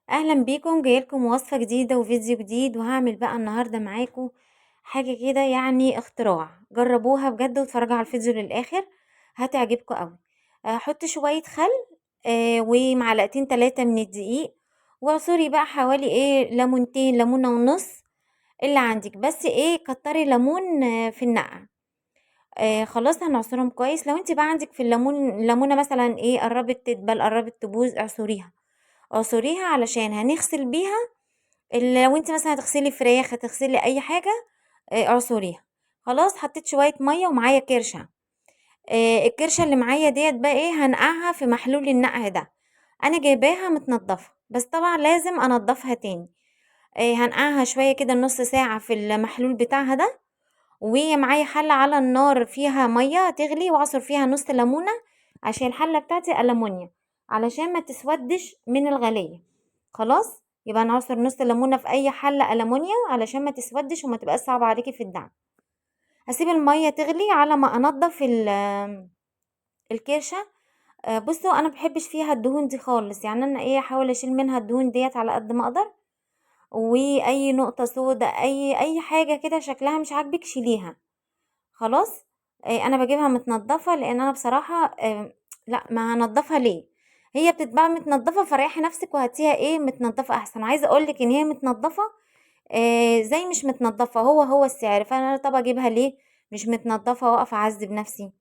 اهلا بيكم، جايلكم وصفة جديدة وفيديو جديد، وهعمل بقى النهاردة معاكم حاجة كده يعني اختراع. جربوها بجد واتفرجوا على الفيديو للاخر، هتعجبكم قوي. حط شوية خل، ومعلقتين 3 من الدقيق، واعصري بقى حوالي ليمونتين، ليمونة ونص اللي عندك، بس كتري ليمون في النقع. خلاص هنعصرهم كويس. لو انت بقى عندك في الليمونة مثلا قربت تدبل، قربت تبوظ، اعصريها علشان هنغسل بيها. لو انت مثلا هتغسلي فراخ، هتغسلي اي حاجة، اعصريها. خلاص حطيت شوية مية ومعايا كرشة. الكرشة اللي معايا ديت بقى هنقعها في محلول النقع ده. انا جايباها متنضفة، بس طبعا لازم انضفها تاني. هنقعها شوية كده، نص ساعة في المحلول بتاعها ده. ومعايا حلة على النار فيها مية تغلي، واعصر فيها نص ليمونة، عشان الحلة بتاعتي ألمونيا، علشان ما تسودش من الغلية. خلاص، يبقى نعصر نص ليمونة في اي حلة ألمونيا علشان ما تسودش وما تبقاش صعبة عليكي في الدعم. هسيب المية تغلي على ما انضف الكرشة. بصوا، انا مبحبش فيها الدهون دي خالص، يعني انا احاول اشيل منها الدهون ديت على قد ما اقدر. واي نقطة سودا، اي حاجة كده شكلها مش عاجبك شيليها. خلاص. انا بجيبها متنضفة، لان انا بصراحة لا، ما هنضفها ليه؟ هي بتتباع متنضفة، فريحي نفسك وهاتيها متنضفة احسن. عايزة اقولك ان هي متنضفة زي مش متنضفة، هو السعر. فانا طب اجيبها ليه مش متنضفة واقف اعذب نفسي؟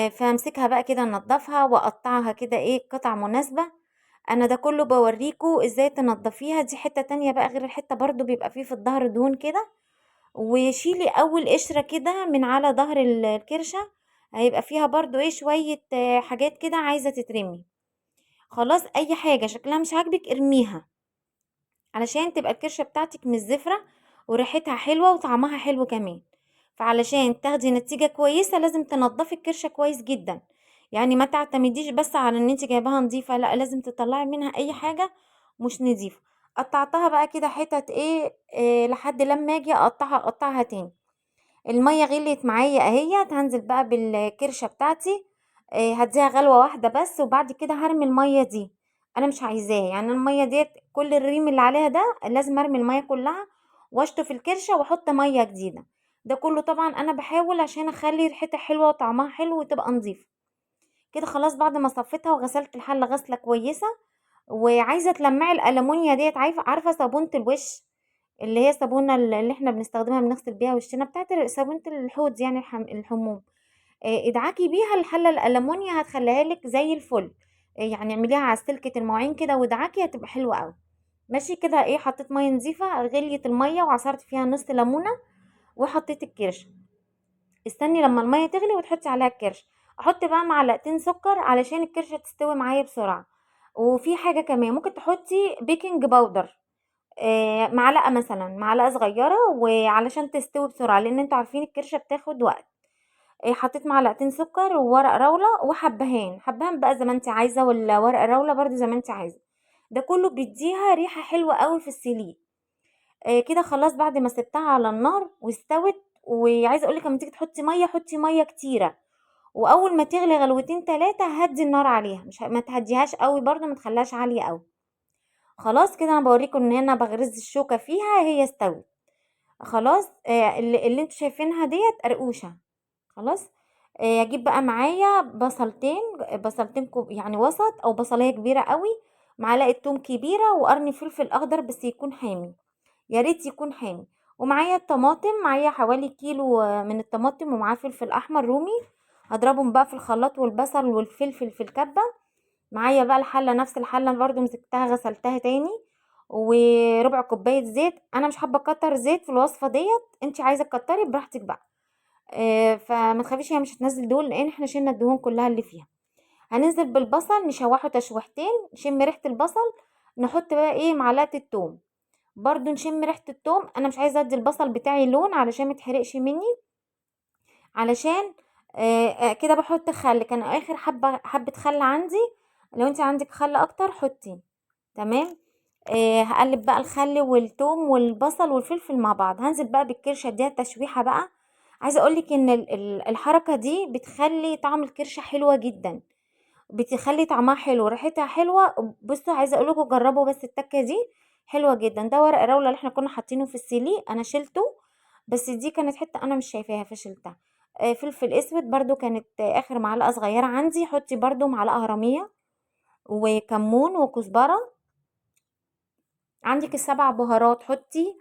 فامسكها بقى كده، انضفها واقطعها كده قطع مناسبة. انا ده كله بوريكو ازاي تنضفيها. دي حتة تانية بقى غير الحتة، برضو بيبقى فيه في الظهر دهون كده. وشيلي اول قشرة كده من على ظهر الكرشة، هيبقى فيها برضو شوية حاجات كده عايزة تترمي. خلاص، اي حاجة شكلها مش عاجبك ارميها، علشان تبقى الكرشة بتاعتك مش زفرة، وريحتها حلوة وطعمها حلو كمان. فعلشان تاخدي نتيجة كويسة لازم تنضفي الكرشة كويس جدا. يعني ما تعتمديش بس على ان انت جايباها نظيفة، لا، لازم تطلعي منها اي حاجة مش نظيفة. قطعتها بقى كده حتت لحد لما اجي اقطعها تاني. المية غليت معايا اهيت، هنزل بقى بالكرشة بتاعتي. هديها غلوة واحدة بس، وبعد كده هرمي المية دي. انا مش عايزاه، يعني المية ديت كل الريم اللي عليها ده لازم ارمي المية كلها، واشطف الكرشة واحط مية جديدة. ده كله طبعا انا بحاول عشان اخلي ريحتها حلوة وطعمها حلو وتبقى نظيفة. كده خلاص، بعد ما صفيتها وغسلت الحلة غسلة كويسة، وعايزة تلمعي الألمونيا ديت، عارفة صابونة الوش، اللي هي صابونة اللي احنا بنستخدمها بنغسل بيها وشنا، بتاعت صابونة الحوض، يعني الحموم. ادعكي بيها الحلة الألمونيا، هتخليها لك زي الفل. يعني اعمليها على سلكة المواعين كده وادعكي، هتبقى حلوة قوي. ماشي كده. حطيت مية نظيفة، غليت المية وعصرت فيها نص ليمونة، وحطيت الكرش. استني لما المية تغلي وتحطي عليها الكرش. احط بقى معلقتين سكر علشان الكرشة تستوي معايا بسرعة. وفي حاجة كمان ممكن تحطي بيكنج باودر، معلقة مثلا، معلقة صغيرة، وعلشان تستوي بسرعة، لان انتوا عارفين الكرشة بتاخد وقت. حطيت معلقتين سكر وورق راولة حبهان بقى زي ما انت عايزة، ولا ورق راولة برضو زي ما انت عايزة. ده كله بيديها ريحة حلوة قوي في السليق. كده خلاص، بعد ما سبتها على النار واستوت. وعايزة اقولك لما تيجي تحطي مية، حطي مية كتيرة. واول ما تغلي غلوتين 3 هدي النار عليها، مش ما تهديهاش قوي برضو، ما تخليهاش عالية قوي. خلاص كده، انا بوريكم ان انا بغرز الشوكة فيها، هي استوت. خلاص. اللي انتوا شايفينها ديت قرقوشة. خلاص. اجيب بقى معايا بصلتين يعني وسط، او بصلايه كبيره قوي، معلقه توم كبيره، وقرن فلفل اخضر بس يكون حامي، يا ريت يكون حامي. ومعايا الطماطم، معايا حوالي كيلو من الطماطم، ومعاه فلفل احمر رومي. هضربهم بقى في الخلاط، والبصل والفلفل في الكبه. معايا بقى الحله، نفس الحله برضو مسكتها غسلتها تاني. وربع كوبايه زيت. انا مش حابه اكتر زيت في الوصفه ديت، انت عايزه تكتري براحتك بقى. فما تخافيش، هي مش هتنزل دهون لان احنا شلنا الدهون كلها اللي فيها. هننزل بالبصل نشوحه تشويحتين، نشم ريحه البصل. نحط بقى معلقه التوم. برضو نشم ريحه التوم، انا مش عايزه ادي البصل بتاعي لون علشان متحرقش مني. علشان كده بحط خل، كان اخر حبه خل عندي. لو انت عندك خل اكتر حطي. تمام. هقلب بقى الخل والثوم والبصل والفلفل مع بعض. هنزل بقى بالكرشه، اديها تشويحه بقى. عايزه اقولك ان الحركه دي بتخلي طعم الكرشه حلوه جدا. بتخلي طعمها حلو، ريحتها حلوة. بصوا عايزة اقول لكم جربوا بس التكة دي حلوة جدا. ده ورق الراولة اللي احنا كنا حاطينه في السيلي، انا شلته، بس دي كانت حتة انا مش شايفاها فشلتها. فلفل اسود برضو كانت اخر معلقة صغيرة عندي. حطي برضو معلقة هرمية وكمون وكزبرة. عندك السبع بهارات حطي.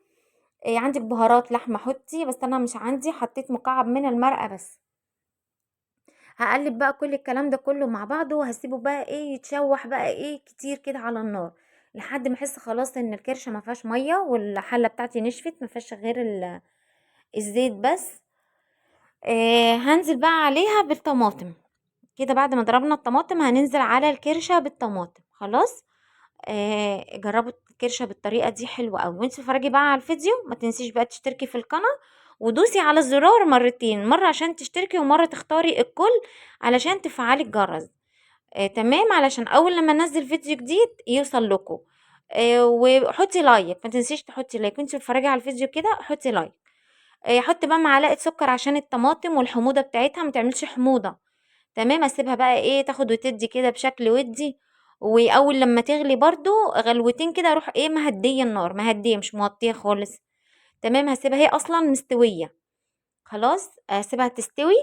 عندك بهارات لحمة حطي، بس انا مش عندي، حطيت مكعب من المرقة بس. هقلب بقى كل الكلام ده كله مع بعضه، وهسيبه بقى ايه يتشوح بقى ايه كتير كده على النار، لحد ما احس خلاص ان الكرشه ما فيهاش ميه والحله بتاعتي نشفت ما فيهاش غير الزيت بس. هنزل بقى عليها بالطماطم. كده بعد ما ضربنا الطماطم هننزل على الكرشه بالطماطم خلاص. جربوا الكرشه بالطريقه دي حلوه قوي. وانت تتفرجي بقى على الفيديو ما تنسيش بقى تشتركي في القناه، ودوسي على الزرار مرتين، مره عشان تشتركي ومره تختاري الكل علشان تفعلي الجرس. تمام، علشان اول لما انزل فيديو جديد يوصل لكم. وحطي لايك، ما تنسيش تحطي لايك وانت بتتفرجي على الفيديو كده، حطي لايك. حطي بقى معلقه سكر عشان الطماطم والحموضه بتاعتها ما تعملش حموضه. تمام، اسيبها بقى ايه تاخد وتدي كده بشكل ودي. واول لما تغلي برضو غلوتين كده اروح ايه مهديه النار، مهديه مش موطيه خالص. تمام، هسيبها هي اصلا مستويه خلاص، اسيبها تستوي.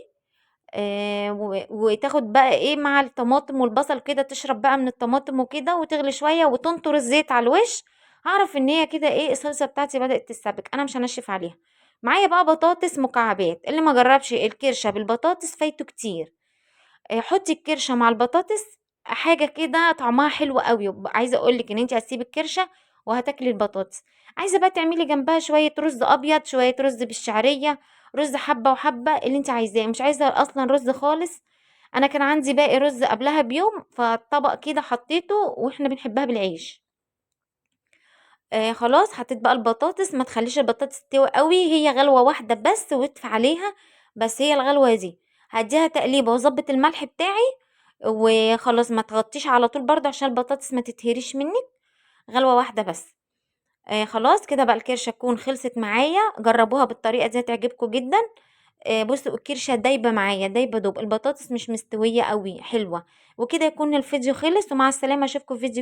وتاخد بقى ايه مع الطماطم والبصل كده، تشرب بقى من الطماطم وكده وتغلي شويه وتنطر الزيت على الوش. هعرف ان هي كده ايه الصلصه بتاعتي بدات تتسبك، انا مش هنشف عليها. معايا بقى بطاطس مكعبات، اللي ما جربش الكرشه بالبطاطس فايته كتير. حطي الكرشه مع البطاطس، حاجه كده طعمها حلو قوي. عايزه اقولك ان انت هتسيبي الكرشه وهتاكلي البطاطس. عايزه بقى تعملي جنبها شويه رز ابيض، شويه رز بالشعريه، رز حبه وحبه اللي انت عايزاه، مش عايزه اصلا رز خالص. انا كان عندي باقي رز قبلها بيوم، فالطبق كده حطيته، واحنا بنحبها بالعيش. خلاص حطيت بقى البطاطس، ما تخليش البطاطس تستوي قوي، هي غلوة واحدة بس واطفي عليها. بس هي الغلوة دي هديها تقليبة واظبط الملح بتاعي، وخلاص ما تغطيش على طول برضه عشان البطاطس ما تتهريش منك. غلوة واحدة بس. خلاص كده بقى الكرشة تكون خلصت معايا. جربوها بالطريقة دي هتعجبكم جدا. بصوا الكرشة دايبة معايا، دايبة دوب، البطاطس مش مستوية قوي حلوة. وكده يكون الفيديو خلص، ومع السلامة اشوفكم في فيديو